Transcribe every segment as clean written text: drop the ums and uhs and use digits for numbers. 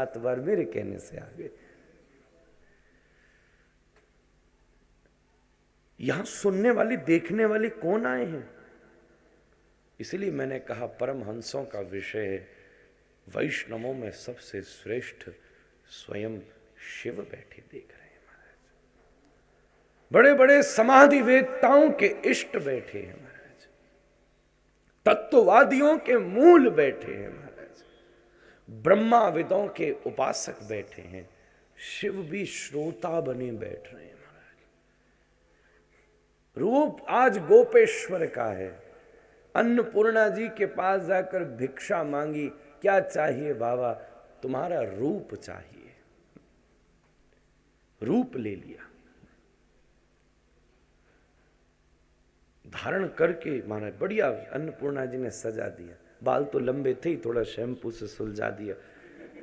7 बार मेरे कहने से आ गए। यहां सुनने वाली देखने वाले कौन आए हैं? इसलिए मैंने कहा परमहंसों का विषय है, वैष्णवों में सबसे श्रेष्ठ स्वयं शिव बैठे देख रहे हैं महाराज। बड़े बड़े समाधि वेदताओं के इष्ट बैठे हैं महाराज, तत्ववादियों के मूल बैठे हैं महाराज, ब्रह्माविदों के उपासक बैठे हैं, शिव भी श्रोता बने बैठ रहे हैं महाराज। रूप आज गोपेश्वर का है। अन्नपूर्णा जी के पास जाकर भिक्षा मांगी, क्या चाहिए बाबा? तुम्हारा रूप चाहिए। रूप ले लिया, धारण करके महाराज बढ़िया अन्नपूर्णा जी ने सजा दिया। बाल तो लंबे थे ही, थोड़ा शैम्पू से सुलझा दिया,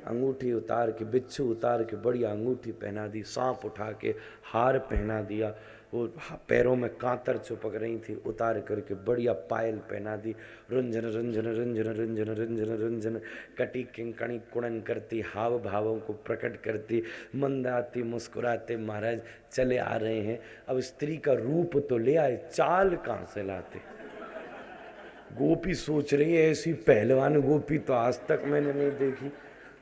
अंगूठी उतार के, बिच्छू उतार के बढ़िया अंगूठी पहना दी, सांप उठा के हार पहना दिया, वो पैरों में कांतर चुपक रही थी उतार करके बढ़िया पायल पहना दी। रुंझन रंजन रंजन रंजन रंजन रंजन कटी किंकणी कुणन करती, हाव भावों को प्रकट करती, मंदाती मुस्कुराते महाराज चले आ रहे हैं। अब स्त्री का रूप तो ले आए, चाल कहाँ से लाते? गोपी सोच रही है ऐसी पहलवान गोपी तो आज तक मैंने नहीं देखी।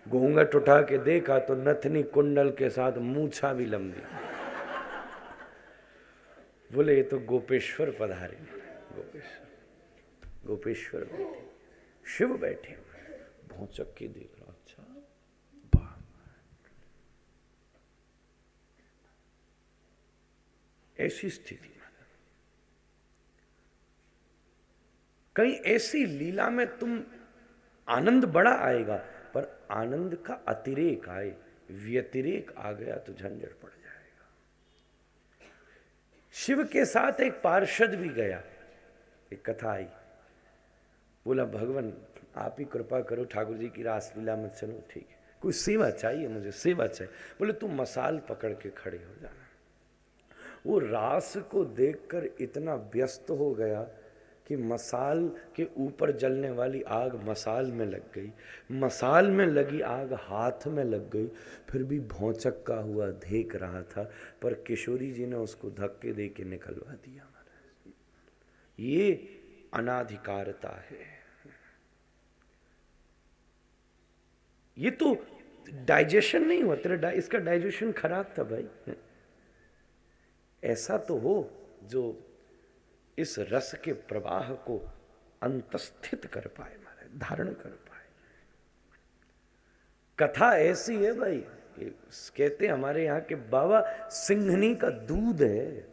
घूंघट उठा के देखा तो नथनी कुंडल के साथ मूछा भी लंबी। बोले ये तो गोपेश्वर पधारे। गोपेश्वर बैठे, शिव बैठे, भौचक के देख रहा। अच्छा वाह, ऐसी स्थिति में कहीं ऐसी लीला में तुम आनंद बड़ा आएगा, पर आनंद का अतिरेक आए, व्यतिरेक आ गया तो झंझट पड़ जाएगा। शिव के साथ एक पार्षद भी गया, एक कथा आई, बोला भगवान आप ही कृपा करो, ठाकुर जी की रासलीला में चलो। ठीक है, कोई सेवा चाहिए मुझे, सेवा चाहिए। बोले तुम मसाल पकड़ के खड़े हो जाना। वो रास को देखकर इतना व्यस्त हो गया कि मसाल के ऊपर जलने वाली आग मसाल में लग गई, मसाल में लगी आग हाथ में लग गई, फिर भी भौचक्का हुआ देख रहा था, पर किशोरी जी ने उसको धक्के दे के निकलवा दिया। ये अनाधिकारता है। ये तो डाइजेशन नहीं हुआ तेरा, इसका डाइजेशन खराब था भाई। ऐसा तो हो जो इस रस के प्रवाह को अंतस्थित कर पाए, मारे धारण कर पाए। कथा ऐसी है भाई, कहते हमारे यहाँ के बाबा सिंघनी का दूध है।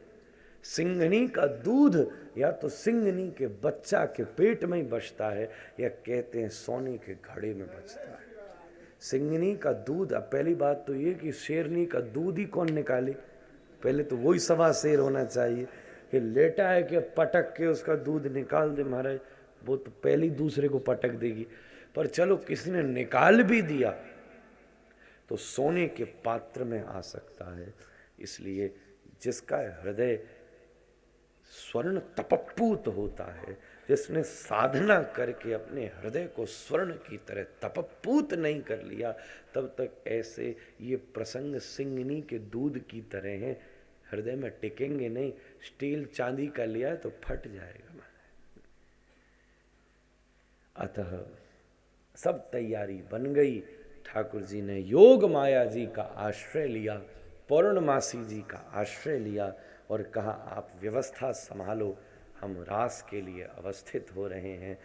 सिंघनी का दूध या तो सिंघनी के बच्चा के पेट में ही बचता है, या कहते हैं सोने के घड़े में बचता है। सिंघनी का दूध, अब पहली बात तो ये कि शेरनी का दूध ही कौन निकाले, पहले तो वही सवा शेर होना चाहिए कि लेटा है कि पटक के उसका दूध निकाल दे महाराज, वो तो पहले ही दूसरे को पटक देगी। पर चलो किसी ने निकाल भी दिया तो सोने के पात्र में आ सकता है। इसलिए जिसका हृदय स्वर्ण तपपूत होता है, जिसने साधना करके अपने हृदय को स्वर्ण की तरह तपपूत नहीं कर लिया, तब तक ऐसे ये प्रसंग सिंगनी के दूध की तरह हैं, हृदय में टिकेंगे नहीं। स्टील चांदी का लिया है तो फट जाएगा। अतः सब तैयारी बन गई। ठाकुर जी ने योग माया जी का आश्रय लिया, पौर्णमासी जी का आश्रय लिया और कहा आप व्यवस्था संभालो, हम रास के लिए अवस्थित हो रहे हैं।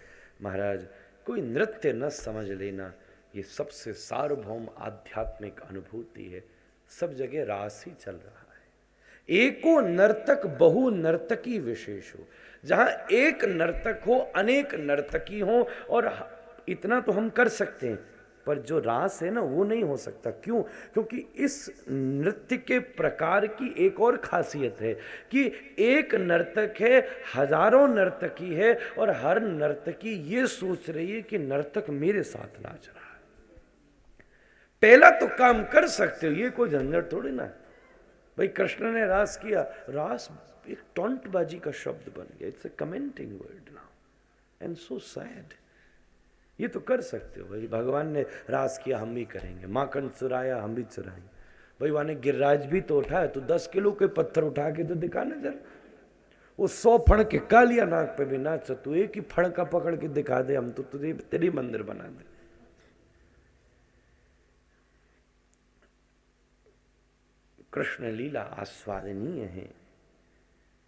महाराज कोई नृत्य न समझ लेना, ये सबसे सार्वभौम आध्यात्मिक अनुभूति है। सब जगह रास ही चल रहा है। एको नर्तक बहु नर्तकी विशेष हो, जहां एक नर्तक हो अनेक नर्तकी हो। और इतना तो हम कर सकते हैं, पर जो रास है ना वो नहीं हो सकता। क्यों? क्योंकि इस नृत्य के प्रकार की एक और खासियत है कि एक नर्तक है, हजारों नर्तकी है, और हर नर्तकी ये सोच रही है कि नर्तक मेरे साथ नाच रहा है। पहला तो काम कर सकते हो, ये कोई झंझट थोड़ी ना। भाई कृष्ण ने रास किया, रास एक टॉन्टबाजी का शब्द बन गया। It's a commenting word now and so sad. ये तो कर सकते हो भाई, भगवान ने रास किया हम भी करेंगे, माखन चुराया हम भी चुराएंगे। भाई वहां ने गिरिराज भी तो उठाया, तो 10 किलो के पत्थर उठा के तो दिखाना जरा। वो 100 फण के कालिया नाग पे भी नाच, तू एक ही फण का पकड़ के दिखा दे, हम तो तुझे तेरी मंदिर बना दे। कृष्ण लीला आस्वादनीय है,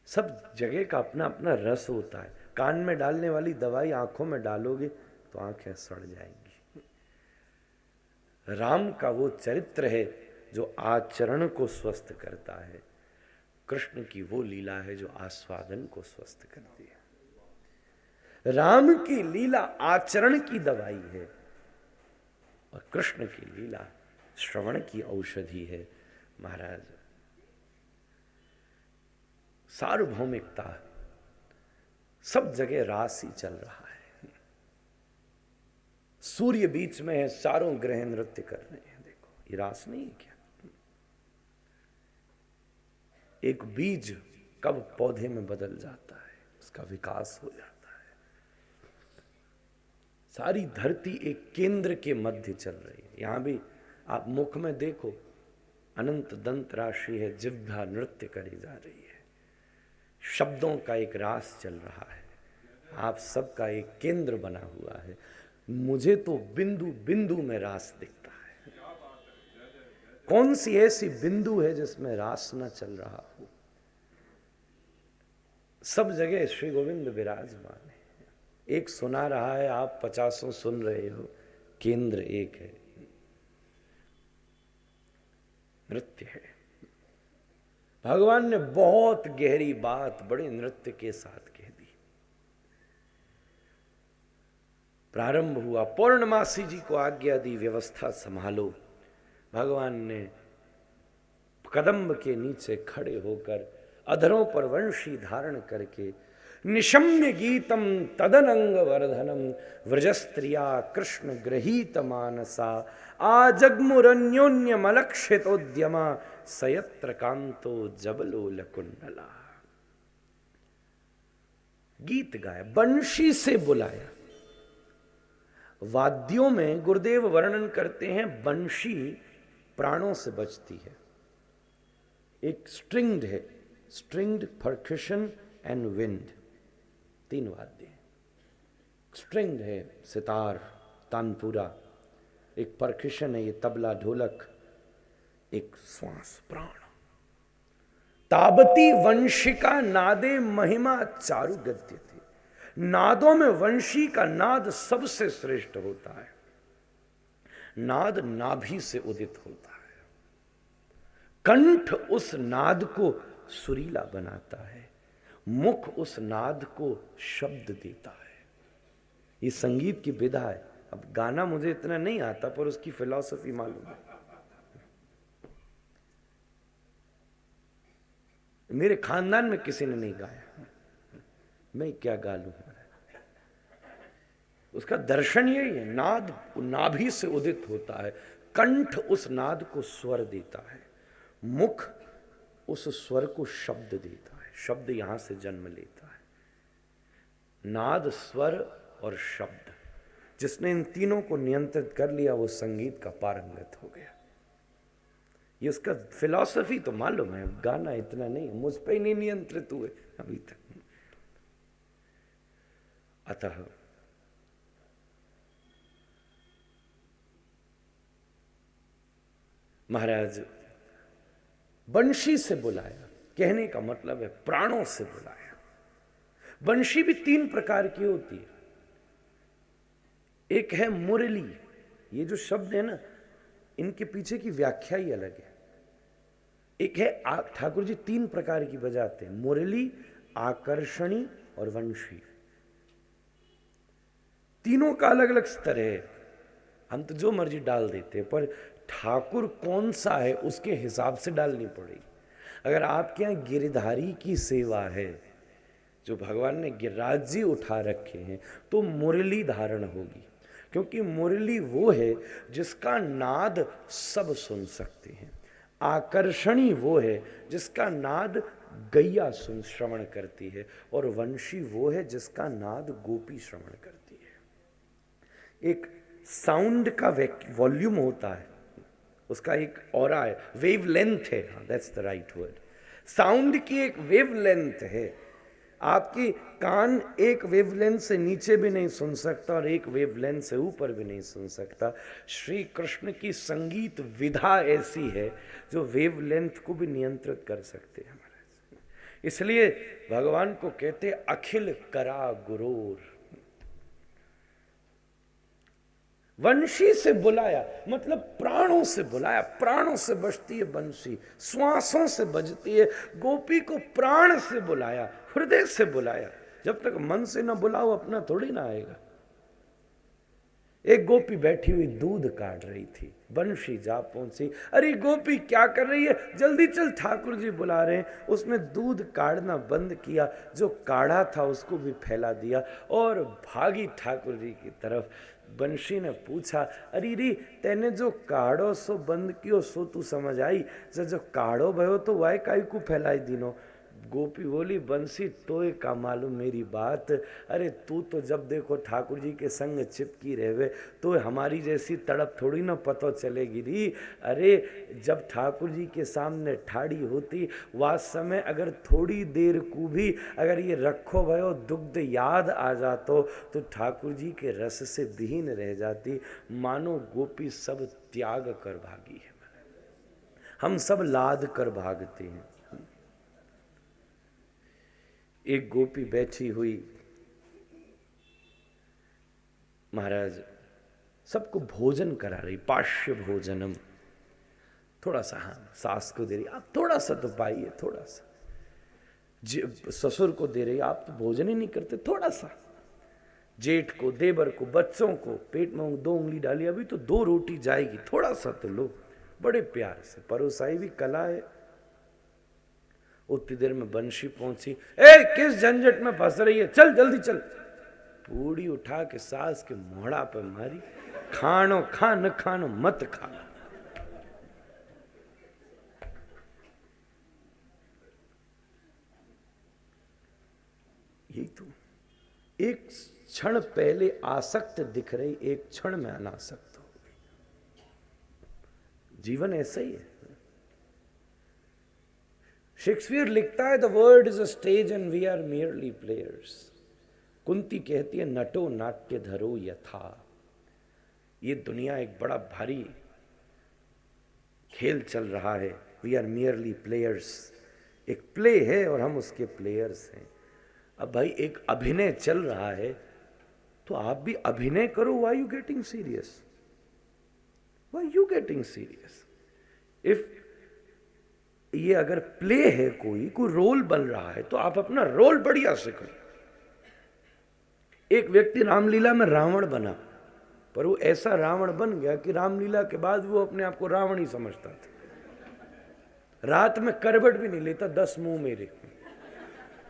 सब जगह का अपना अपना रस होता है। कान में डालने वाली दवाई आंखों में डालोगे तो आंखें सड़ जाएंगी। राम का वो चरित्र है जो आचरण को स्वस्थ करता है, कृष्ण की वो लीला है जो आस्वादन को स्वस्थ करती है। राम की लीला आचरण की दवाई है और कृष्ण की लीला श्रवण की औषधि है। महाराज, सार्वभौमिकता, सब जगह रास ही चल रहा है। सूर्य बीच में है, चारों ग्रह नृत्य कर रहे हैं, देखो ये रास नहीं है क्या? एक बीज कब पौधे में बदल जाता है, उसका विकास हो जाता है। सारी धरती एक केंद्र के मध्य चल रही है। यहां भी आप मुख में देखो, अनंत दंत राशि है, जिह्वा नृत्य करी जा रही है, शब्दों का एक रास चल रहा है, आप सबका एक केंद्र बना हुआ है। मुझे तो बिंदु बिंदु में रास दिखता है। कौन सी ऐसी बिंदु है जिसमें रास न चल रहा हो? सब जगह श्री गोविंद विराजमान है। एक सुना रहा है, आप 50 सुन रहे हो, केंद्र एक है, नृत्य है। भगवान ने बहुत गहरी बात बड़े नृत्य के साथ कह दी। प्रारंभ हुआ, पौर्णमासी जी को आज्ञा दी, व्यवस्था संभालो। भगवान ने कदम्ब के नीचे खड़े होकर अधरों पर वंशी धारण करके निशम्य गीतम तदनंग वर्धनम व्रजस्त्रिया कृष्ण गृहीत मानसा आजग्मुरन्योन्यमलक्षितोद्यमा सयत्र कांतो जबलोल कुंडला। गीत गाया, बंशी से बुलाया। वाद्यों में गुरुदेव वर्णन करते हैं बंशी प्राणों से बजती है। एक स्ट्रिंग्ड है, स्ट्रिंग्ड, परकशन एंड विंड, 3 वाद्य। स्ट्रिंग्ड है सितार, तानपुरा, एक परकशन है ये तबला ढोलक, एक श्वास प्राण। ताबती वंशिका नादे महिमा चारु गद्य थी। नादों में वंशी का नाद सबसे श्रेष्ठ होता है। नाद नाभि से उदित होता है, कंठ उस नाद को सुरीला बनाता है, मुख उस नाद को शब्द देता है। ये संगीत की विधा है। अब गाना मुझे इतना नहीं आता, पर उसकी फिलॉसफी मालूम है। मेरे खानदान में किसी ने नहीं गाया, मैं क्या गा लूं। उसका दर्शन यही है, नाद नाभि से उदित होता है, कंठ उस नाद को स्वर देता है, मुख उस स्वर को शब्द देता है, शब्द यहां से जन्म लेता है। नाद, स्वर और शब्द, जिसने इन तीनों को नियंत्रित कर लिया वो संगीत का पारंगत हो गया। ये उसका फिलॉसफी तो मालूम है, गाना इतना नहीं, मुझ पे ही नहीं नियंत्रित हुए अभी तक। अतः महाराज बंशी से बुलाया, कहने का मतलब है प्राणों से बुलाया। बंशी भी 3 प्रकार की होती है। एक है मुरली, ये जो शब्द है ना, इनके पीछे की व्याख्या ही अलग है। एक है ठाकुर जी 3 प्रकार की बजाते हैं, मुरली, आकर्षणी और वंशी। तीनों का अलग अलग स्तर है। हम तो जो मर्जी डाल देते हैं, पर ठाकुर कौन सा है उसके हिसाब से डालनी पड़ेगी। अगर आपके यहाँ गिरधारी की सेवा है, जो भगवान ने गिरिराज जी उठा रखे हैं, तो मुरली धारण होगी, क्योंकि मुरली वो है जिसका नाद सब सुन सकते हैं। आकर्षणी वो है जिसका नाद गैया सुन श्रवण करती है, और वंशी वो है जिसका नाद गोपी श्रवण करती है। एक साउंड का वॉल्यूम होता है, उसका एक ऑरा है, वेव लेंथ है, that's the right word. Sound की एक वेव लेंथ है। आपकी कान एक वेवलेंथ से नीचे भी नहीं सुन सकता और एक वेवलेंथ से ऊपर भी नहीं सुन सकता। श्री कृष्ण की संगीत विधा ऐसी है जो वेवलेंथ को भी नियंत्रित कर सकते हैं महाराज। इसलिए भगवान को कहते अखिल करा गुरूर। वंशी से बुलाया मतलब प्राणों से बुलाया, प्राणों से बजती है बंशी, श्वासों से बजती है। गोपी को प्राण से बुलाया, हृदय से बुलाया। जब तक मन से ना बुलाओ अपना थोड़ी ना आएगा। एक गोपी बैठी हुई दूध काट रही थी, बंशी जा पहुंची। अरे गोपी क्या कर रही है, जल्दी चल ठाकुर जी बुला रहे हैं। उसने दूध काढ़ना बंद किया, जो काढ़ा था उसको भी फैला दिया और भागी ठाकुर जी की तरफ। बंशी ने पूछा, अरे री तेने जो काढ़ो सो बंद कियो सो तू समझ आई, जो काढ़ो भयो तो वाय काई को फैलाई दीनो। गोपी बोली, बंसी तोय का मालूम मेरी बात। अरे तू तो जब देखो ठाकुर जी के संग चिपकी रहे, तो हमारी जैसी तड़प थोड़ी ना पता चलेगी री। अरे जब ठाकुर जी के सामने ठाड़ी होती, वह समय अगर थोड़ी देर को भी अगर ये रखो भयो दुग्ध याद आ जातो तो ठाकुर जी के रस से दीन रह जाती। मानो गोपी सब त्याग कर भागी है, हम सब लाद कर भागते हैं। एक गोपी बैठी हुई, महाराज सबको भोजन करा रही, पाश्य भोजनम। थोड़ा सा हाँ सास को दे रही, आप थोड़ा सा तो पाइए, थोड़ा सा। ससुर को दे रही, आप तो भोजन ही नहीं करते, थोड़ा सा। जेठ को, देवर को, बच्चों को, पेट में 2 उंगली डाली, अभी तो 2 रोटी जाएगी, थोड़ा सा तो लो। बड़े प्यार से परोसाई भी कला है। उतनी देर में बंशी पहुंची, ए किस झंझट में फंस रही है, चल जल्दी चल। पूड़ी उठा के सास के मोहड़ा पे मारी, खानो खा न खानो मत खा। यही तो, एक क्षण पहले आसक्त दिख रही, एक क्षण में अनासक्त हो गई। जीवन ऐसा ही है। शेक्सपियर लिखता है, the world is a stage and we are merely players. Kunti कहती है, नटो नाट्य धरो यथा। ये दुनिया एक बड़ा भारी खेल चल रहा है, वी आर मियरली प्लेयर्स। एक प्ले है और हम उसके प्लेयर्स हैं। अब भाई एक अभिनय चल रहा है तो आप भी अभिनय करो। Why you getting serious, why you getting serious. If ये अगर प्ले है, कोई रोल बन रहा है, तो आप अपना रोल बढ़िया से करो। एक व्यक्ति रामलीला में रावण बना, पर वो ऐसा रावण बन गया कि रामलीला के बाद वो अपने आप को रावण ही समझता था। रात में करवट भी नहीं लेता, 10 मुंह मेरे,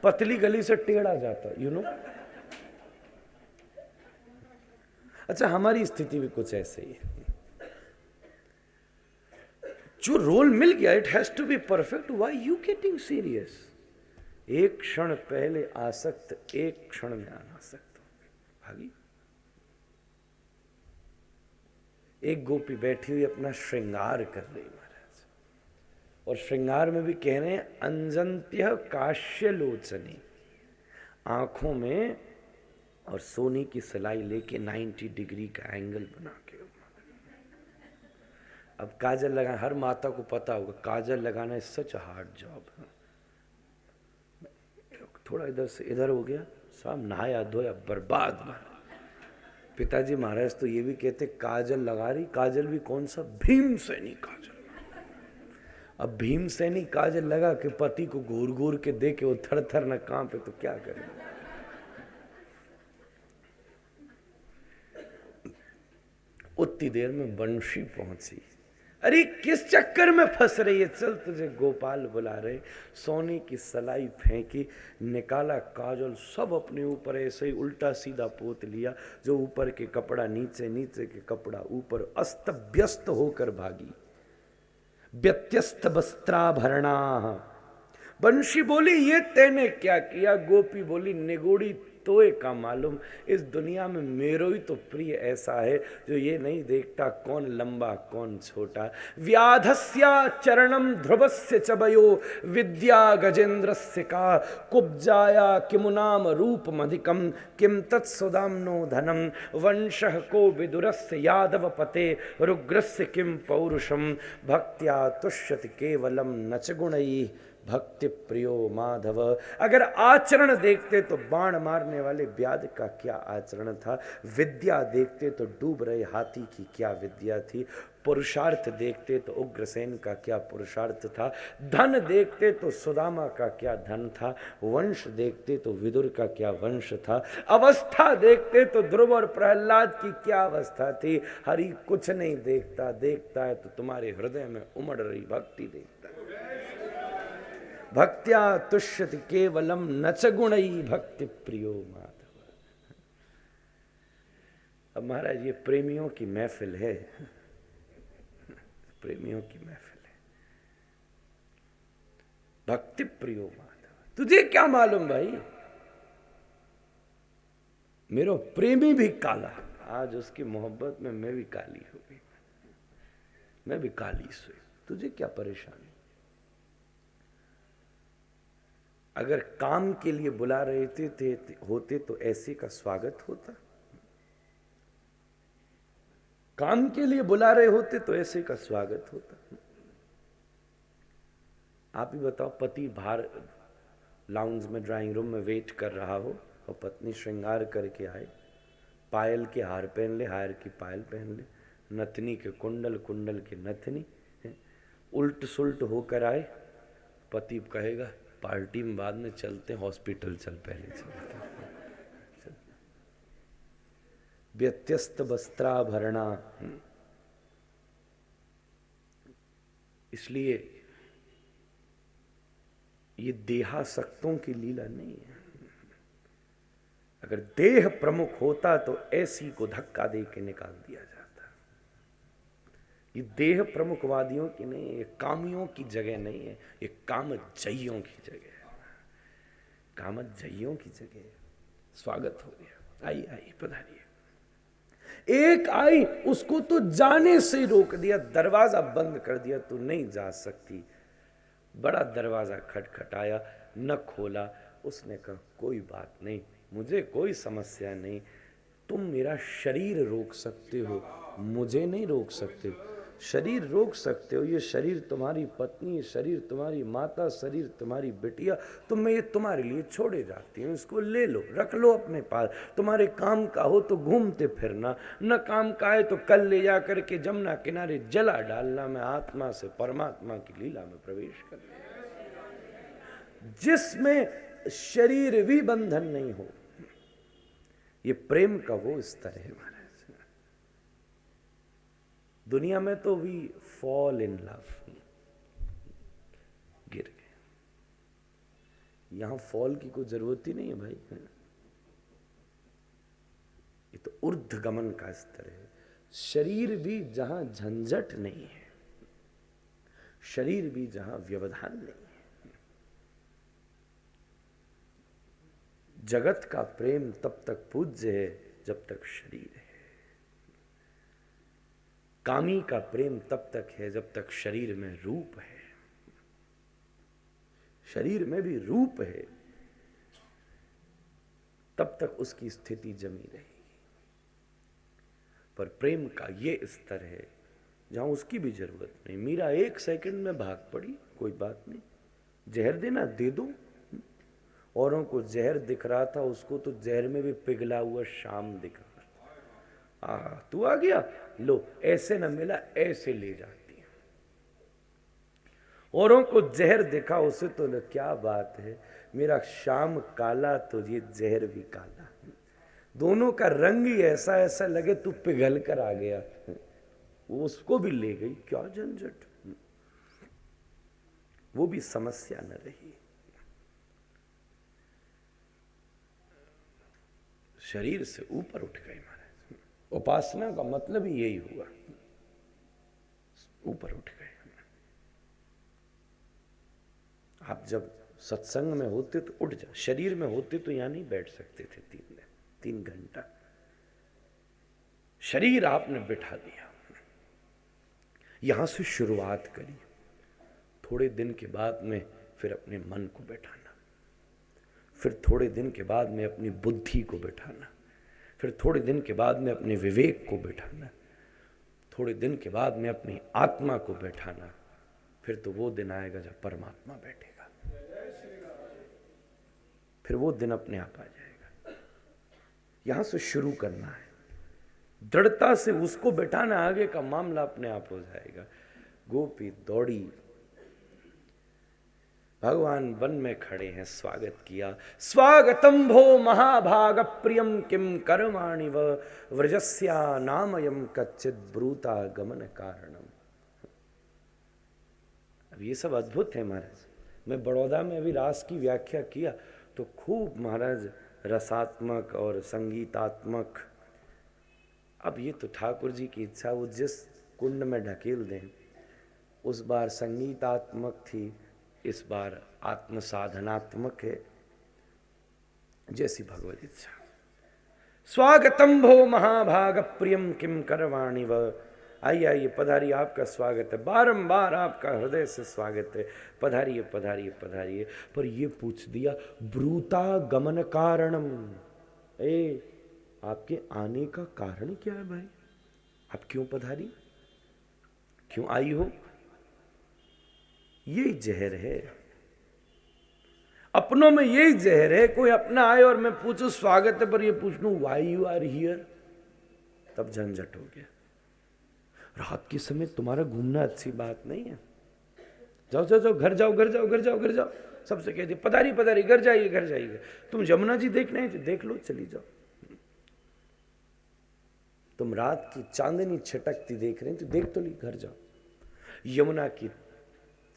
पतली गली से टेढ़ा जाता, यू नो। अच्छा, हमारी स्थिति भी कुछ ऐसे ही है। जो रोल मिल गया, it has to be perfect. Why you getting serious. एक क्षण पहले आसक्त, एक क्षण में अनासक्त भागी। एक गोपी बैठी हुई अपना श्रृंगार कर रही महाराज, और श्रृंगार में भी कह रहे हैं, अंजंत्य काश्य लोचनी। आंखों में और सोने की सिलाई लेके 90 डिग्री का एंगल बना के। अब काजल लगा, हर माता को पता होगा काजल लगाना is such a hard job. थोड़ा इधर से इधर हो गया, सब नहाया धोया बर्बाद। पिताजी महाराज तो ये भी कहते, काजल लगा रही, काजल भी कौन सा, भीमसेनी काजल। अब भीमसेनी काजल लगा के पति को घूर घूर के देखे वो थर थर न कांपे तो क्या करे। उतनी देर में बंशी पहुंची। अरे किस चक्कर में फंस रही है, चल तुझे गोपाल बुला रहे। सोने की सलाई फेंकी, निकाला काजल, सब अपने ऊपर ऐसे ही उल्टा सीधा पोत लिया। जो ऊपर के कपड़ा नीचे, नीचे के कपड़ा ऊपर, अस्त व्यस्त होकर भागी। व्यत्यस्त वस्त्राभरणा बंशी बोली ये तेने क्या किया, गोपी बोली निगोड़ी तोय का मालूम। इस दुनिया में मेरो ही तो प्रिय ऐसा है जो ये नहीं देखता कौन लंबा कौन छोटा। व्याधस्या चरणम ध्रुवस्य चबयो विद्या गजेंद्रस्य का कुब्जाया किमुनाम रूप मधिकम किम तत्सुदाम्नो धनम वंशः को विदुरस्य यादव पते रुग्रस्य किम पौरुषम भक्त्या तुष्यति केवलम नच गुणैः भक्ति प्रियो माधव। अगर आचरण देखते तो बाण मारने वाले व्याध का क्या आचरण था, विद्या देखते तो डूब रहे हाथी की क्या विद्या थी, पुरुषार्थ देखते तो उग्रसेन का क्या पुरुषार्थ था, धन देखते तो सुदामा का क्या धन था, वंश देखते तो विदुर का क्या वंश था, अवस्था देखते तो ध्रुव और प्रहलाद की क्या अवस्था थी। हरि कुछ नहीं देखता, देखता है तो तुम्हारे हृदय में उमड़ रही भक्ति देखता है। भक्त्या तुष्यति केवलम नच गुणई भक्ति प्रियो माधव। अब महाराज ये प्रेमियों की महफिल है, प्रेमियों की महफिल है। भक्ति प्रियो माधव, तुझे क्या मालूम भाई, मेरा प्रेमी भी काला, आज उसकी मोहब्बत में मैं भी काली हो गई, मैं भी काली सोई, तुझे क्या परेशानी। अगर काम के लिए बुला रहे थे होते तो ऐसे का स्वागत होता, काम के लिए बुला रहे होते तो ऐसे का स्वागत होता। आप ही बताओ, पति बाहर लाउंज में ड्राइंग रूम में वेट कर रहा हो और पत्नी श्रृंगार करके आए, पायल के हार पहन ले, हार की पायल पहन ले, नथनी के कुंडल, कुंडल के नथनी, उल्ट सुल्ट होकर आए, पति कहेगा पार्टी में बाद में चलते, हॉस्पिटल चल पहले चलते। व्यत्यस्त वस्त्राभरणा, इसलिए ये देहासक्तों की लीला नहीं है। अगर देह प्रमुख होता तो ऐसी को धक्का दे के निकाल दिया जाता। ये देह प्रमुखवादियों की नहीं है, ये कामियों की जगह नहीं है, ये कामजयियों की जगह है, कामजयियों की जगह है। स्वागत हो गया, आई आई पधारिए। एक आई, उसको तो जाने से रोक दिया, दरवाजा बंद कर दिया, तू नहीं जा सकती। बड़ा दरवाजा खटखटाया, न खोला, उसने कहा कोई बात नहीं, मुझे कोई समस्या नहीं, तुम मेरा शरीर रोक सकते हो, मुझे नहीं रोक सकते। शरीर रोक सकते हो, ये शरीर तुम्हारी पत्नी, शरीर तुम्हारी माता, शरीर तुम्हारी बिटिया, तो मैं ये तुम्हारे लिए छोड़े जाती हूँ, इसको ले लो, रख लो अपने पास। तुम्हारे काम का हो तो घूमते फिरना, न काम का है तो कल ले जा करके जमुना किनारे जला डालना, मैं आत्मा से परमात्मा की लीला में प्रवेश करना, जिसमें शरीर भी बंधन नहीं हो। ये प्रेम का वो स्तर है महाराज। दुनिया में तो वी फॉल इन लव, गिर गए, यहां फॉल की कोई जरूरत ही नहीं है भाई। ये तो ऊर्ध्वगमन का स्तर है। शरीर भी जहां झंझट नहीं है, शरीर भी जहां व्यवधान नहीं है। जगत का प्रेम तब तक पूज्य है जब तक शरीर है, कामी का प्रेम तब तक है जब तक शरीर में रूप है। शरीर में भी रूप है तब तक उसकी स्थिति जमी रहेगी। पर प्रेम का ये स्तर है जहां उसकी भी जरूरत नहीं। मीरा 1 सेकंड में भाग पड़ी, कोई बात नहीं, जहर देना दे दो। औरों को जहर दिख रहा था, उसको तो जहर में भी पिघला हुआ शाम दिख रहा था। तू आ गया, लो, ऐसे न मिला ऐसे ले जाती है। औरों को जहर दिखा, उसे तो क्या बात है, मेरा शाम काला तो ये जहर भी काला। दोनों का रंग ही ऐसा ऐसा लगे तू पिघल कर आ गया, उसको भी ले गई, क्या झंझट। वो भी समस्या न रही। शरीर से ऊपर उठ गए महाराज। उपासना का मतलब ही यही हुआ, ऊपर उठ गए। आप जब सत्संग में होते तो उठ जा, शरीर में होते तो यहां नहीं बैठ सकते थे 3 घंटा। शरीर आपने बिठा दिया, यहां से शुरुआत करी। थोड़े दिन के बाद में फिर अपने मन को बैठाना, फिर थोड़े दिन के बाद में अपनी बुद्धि को बैठाना, फिर थोड़े दिन के बाद में अपने विवेक को बैठाना, थोड़े दिन के बाद में अपनी आत्मा को बैठाना। फिर तो वो दिन आएगा जब परमात्मा बैठेगा, फिर वो दिन अपने आप आ जाएगा। यहां से शुरू करना है, दृढ़ता से उसको बैठाना, आगे का मामला अपने आप हो जाएगा। गोपी दौड़ी, भगवान वन में खड़े हैं, स्वागत किया। स्वागतम भो महाभाग प्रियम किम कर्माणि व व्रजस्या नामयम कच्चित ब्रूता गमन कारणम। अब ये सब अद्भुत है महाराज। मैं बड़ौदा में अभी रास की व्याख्या किया तो खूब महाराज रसात्मक और संगीतात्मक। अब ये तो ठाकुर जी की इच्छा, वो जिस कुंड में ढकेल दें। उस बार संगीतात्मक थी, इस बार आत्म साधनात्मक है, जैसी भगवत इच्छा। स्वागतम भो महाभाग प्रियम किम करवाणि व। आइए आइए पधारिए, आपका स्वागत है, बारंबार आपका हृदय से स्वागत है, पधारिए पधारिए पधारिए। पर ये पूछ दिया ब्रूता गमन कारणम, आपके आने का कारण क्या है भाई? आप क्यों पधारी, क्यों आई हो? यही जहर है, अपनों में यही जहर है। कोई अपना आए और मैं पूछूं स्वागत है, पर ये पूछ लूं व्हाई यू आर हियर, तब झंझट हो गया। रात के समय तुम्हारा घूमना अच्छी बात नहीं है। जाओ जाओ जाओ, घर जाओ घर जाओ घर जाओ घर जाओ, सबसे कह दिया पधारी पधारी, घर जाइए घर जाइए। तुम यमुना जी देखने हैं, देख लो, चली जाओ। तुम रात की चांदनी छिटकती देख रहे हैं तो देख तो ली, घर जाओ। यमुना की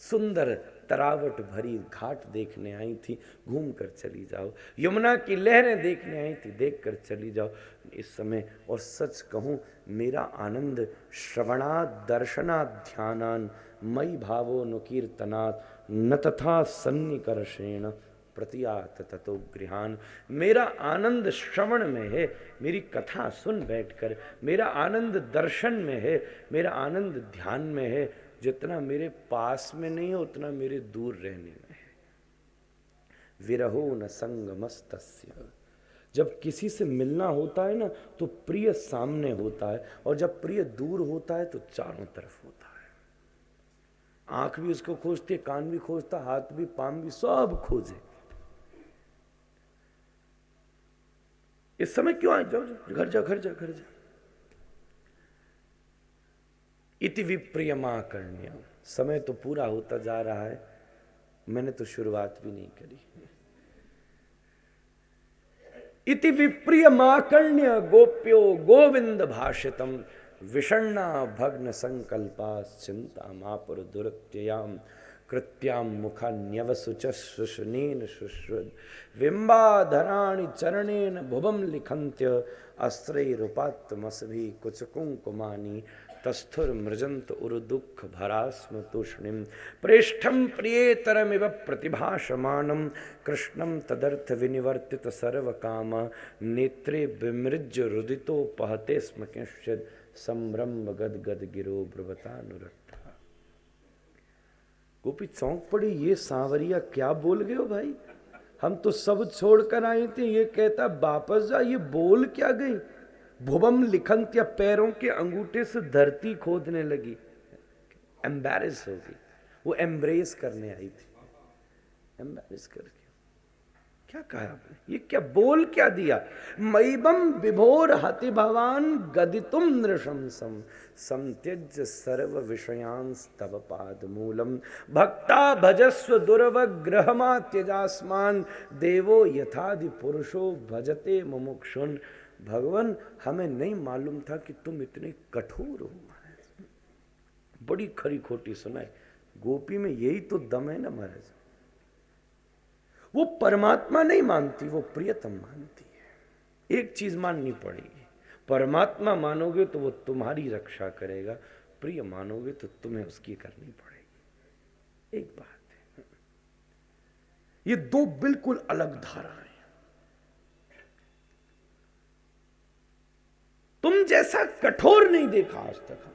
सुंदर तरावट भरी घाट देखने आई थी, घूम कर चली जाओ। यमुना की लहरें देखने आई थी, देख कर चली जाओ इस समय। और सच कहूं, मेरा आनंद श्रवणात् दर्शनात् ध्यानान् मयि भावो नुकीर्तनात् न तथा सन्निकर्षेण प्रतियात ततो गृहान। मेरा आनंद श्रवण में है, मेरी कथा सुन बैठकर। मेरा आनंद दर्शन में है, मेरा आनंद ध्यान में है। जितना मेरे पास में नहीं है उतना मेरे दूर रहने में है। विरहो न संगमस्तस्य। जब किसी से मिलना होता है ना तो प्रिय सामने होता है, और जब प्रिय दूर होता है तो चारों तरफ होता है। आंख भी उसको खोजती है, कान भी खोजता, हाथ भी, पांव भी, सब खोजे। इस समय क्यों आए? जाओ घर जा घर जा घर जा। इति विप्रियमाकर्ण्य। समय तो पूरा होता जा रहा है, मैंने तो शुरुआत भी नहीं करी। इति विप्रियमाकर्ण्य गोप्यो गोविंद भाषितम विषण्णा भग्न संकल्पा चिंता मापुर दुरत्ययाम कृत्याम मुखान्यवसुचशुशनेन शुश्रुद बिंबाधराणि चरणेन भुवम लिखन्त्य अस्त्रैरुपात्तमसभि कुचकुंकुमानि तस्थुर मृजंत उरुदुःख भरास्म तूष्णिम प्रेष्ठम प्रियेतरमिव प्रतिभाषमाणं कृष्णं तदर्थ विनिवर्तित सर्वकाम नेत्रे विमृज्य रुदितो पहते स्म किंचिद संभ्रम गदगद गिरो ब्रुवतानुरक्ता। गोपी चौंक पड़ी, ये सांवरिया क्या बोल गए हो भाई? हम तो सब छोड़कर आए थे, ये कहता वापस जा, ये बोल क्या गई? भुवम लिखंत, या पैरों के अंगूठे से धरती खोदने लगी। एम्बैरेस हो गई, वो एम्ब्रेस करने आई थी, एम्बैरेस करके क्या कहा आपने? ये क्या बोल क्या दिया? मैबम विभोर हति भवान गदितुम नृशंसम समत्यज्य सर्व विषयांस तव पाद मूलम भक्ता भजस्व दुर्वग्रहमा त्यजास्मान देवो यथादि पुरुषो भजते मुमुक्षुन। भगवान, हमें नहीं मालूम था कि तुम इतने कठोर हो। बड़ी खरी खोटी सुनाई। गोपी में यही तो दम है ना महाराज। वो परमात्मा नहीं मानती, वो प्रियतम मानती है। एक चीज माननी पड़ेगी, परमात्मा मानोगे तो वो तुम्हारी रक्षा करेगा, प्रिय मानोगे तो तुम्हें उसकी करनी पड़ेगी। एक बात है, ये दो बिल्कुल अलग धाराएं। तुम जैसा कठोर नहीं देखा आज तक।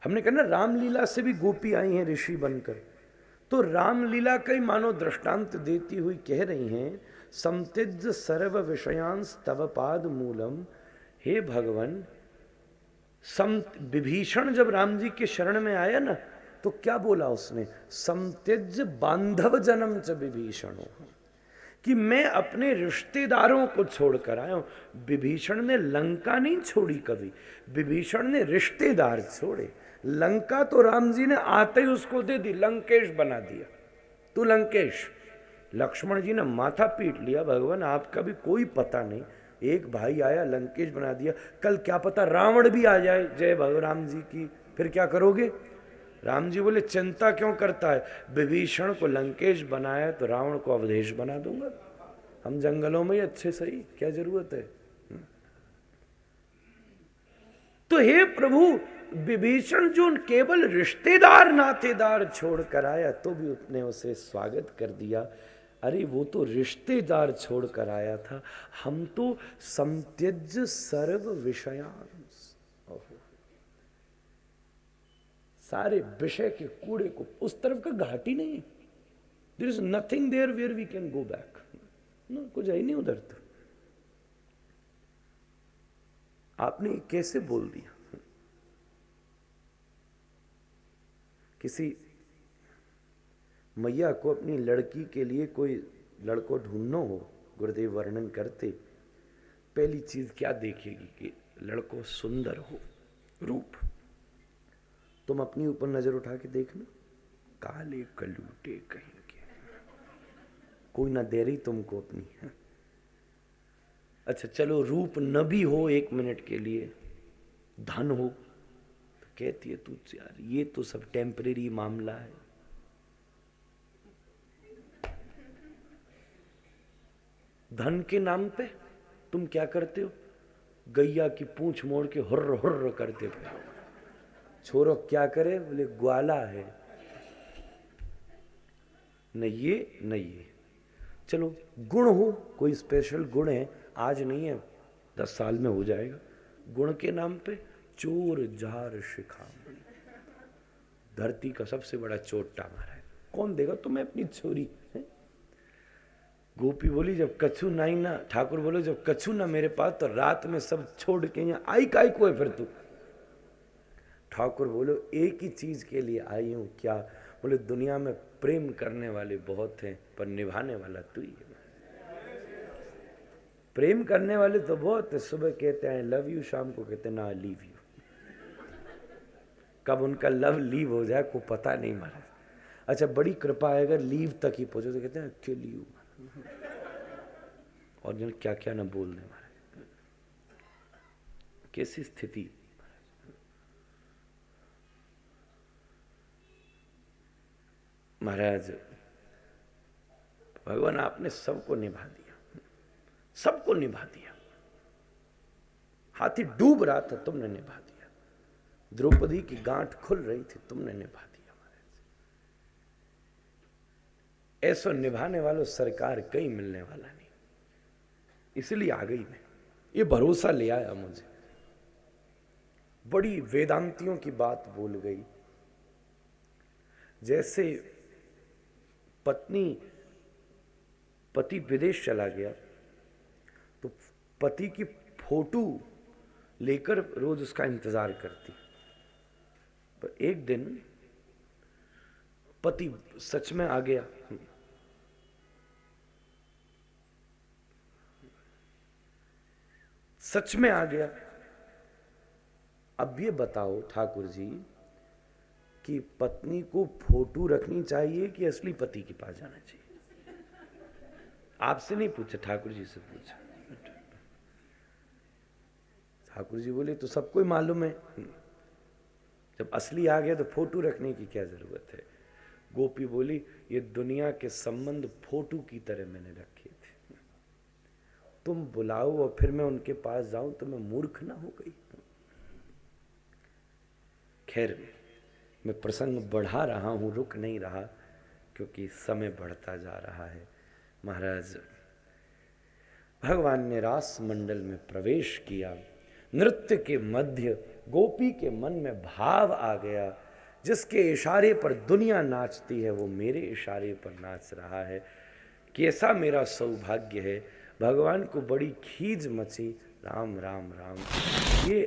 हमने कहा ना रामलीला से भी गोपी आई हैं ऋषि बनकर, तो रामलीला का ही मानो दृष्टांत देती हुई कह रही हैं, समतिज सर्व विषयांस तव पाद मूलम। हे भगवान, विभीषण जब राम जी के शरण में आया ना, तो क्या बोला उसने, समतिज बांधव जन्म च विभीषण, कि मैं अपने रिश्तेदारों को छोड़कर आया हूं। विभीषण ने लंका नहीं छोड़ी कभी, विभीषण ने रिश्तेदार छोड़े। लंका तो राम जी ने आते ही उसको दे दी, लंकेश बना दिया, तू लंकेश। लक्ष्मण जी ने माथा पीट लिया, भगवान आपका भी कोई पता नहीं, एक भाई आया लंकेश बना दिया, कल क्या पता रावण भी आ जाए जय भगवान राम जी की, फिर क्या करोगे। राम जी बोले चिंता क्यों करता है, विभीषण को लंकेश बनाया तो रावण को अवधेश बना दूंगा, हम जंगलों में ही अच्छे सही, क्या जरूरत है। तो हे प्रभु, विभीषण जो केवल रिश्तेदार नातेदार छोड़ कर आया तो भी उसने उसे स्वागत कर दिया। अरे वो तो रिश्तेदार छोड़ कर आया था, हम तो समत्यज सर्व विषयांस, सारे विषय के कूड़े को, उस तरफ का घाट ही नहीं है। There is nothing there where we can go back, ना कुछ है ही नहीं उधर। तो आपने कैसे बोल दिया। किसी मैया को अपनी लड़की के लिए कोई लड़को ढूंढना हो, गुरुदेव वर्णन करते, पहली चीज क्या देखेगी कि लड़को सुंदर हो, रूप। तुम अपनी ऊपर नजर उठा के देखना, काले कलूटे कहीं के, कोई ना दे रही तुमको अपनी है? अच्छा चलो रूप न भी हो एक मिनट के लिए, धन हो, तो कहती है तू यार ये तो सब टेम्परेरी मामला है। धन के नाम पे तुम क्या करते हो, गैया की पूंछ मोड़ के हुर्र हुर्र करते थे। छोरो क्या करे, बोले ग्वाला है, न ये। चलो गुण हो, कोई स्पेशल गुण है, आज नहीं है 10 साल में हो जाएगा। गुण के नाम पे चोर जार शिखामणि, धरती का सबसे बड़ा चोटा मारा है, कौन देगा तुम्हें अपनी छोरी है? गोपी बोली जब कछु नहीं ना, ठाकुर बोलो जब कछु ना मेरे पास, तो रात में सब छोड़ के यहाँ आई काय को है फिर तू। ठाकुर बोलो एक ही चीज के लिए आई हूं, क्या? बोले दुनिया में प्रेम करने वाले बहुत हैं, पर निभाने वाला तू ही है। प्रेम करने वाले तो बहुत है, सुबह कहते हैं लव यू, शाम को कहते हैं ना लीव यू। कब उनका लव लीव हो जाए को पता नहीं महाराज। अच्छा बड़ी कृपा है अगर लीव तक ही पहुंचे तो कहते हैं किल यू, और जन क्या क्या ना बोल दे महाराज। कैसी स्थिति। महाराज भगवान आपने सबको निभा दिया, सबको निभा दिया। हाथी डूब रहा था, तुमने निभा दिया। द्रौपदी की गांठ खुल रही थी, तुमने निभा दिया। महाराज ऐसा निभाने वालों सरकार कहीं मिलने वाला नहीं, इसलिए आ गई मैं, ये भरोसा ले आया मुझे। बड़ी वेदांतियों की बात बोल गई। जैसे पति विदेश चला गया तो पति की फोटो लेकर रोज उसका इंतजार करती, पर एक दिन पति सच में आ गया। सच में आ गया। अब ये बताओ ठाकुर जी कि पत्नी को फोटो रखनी चाहिए कि असली पति के पास जाना चाहिए? आपसे नहीं पूछा, ठाकुर जी से पूछा। ठाकुर जी बोले तो सबको ही मालूम है, जब असली आ गया तो फोटो रखने की क्या जरूरत है। गोपी बोली ये दुनिया के संबंध फोटो की तरह मैंने रखे थे, तुम बुलाओ और फिर मैं उनके पास जाऊं तो मैं मूर्ख ना हो गई। खैर मैं प्रसंग बढ़ा रहा हूं, रुक नहीं रहा। क्योंकि समय बढ़ता जा रहा है। महाराज, भगवान ने रास मंडल में प्रवेश किया। नृत्य के मध्य गोपी के मन में भाव आ गया, जिसके इशारे पर दुनिया नाचती है वो मेरे इशारे पर नाच रहा है। कैसा मेरा सौभाग्य है। भगवान को बड़ी खीज मची। राम राम राम। ये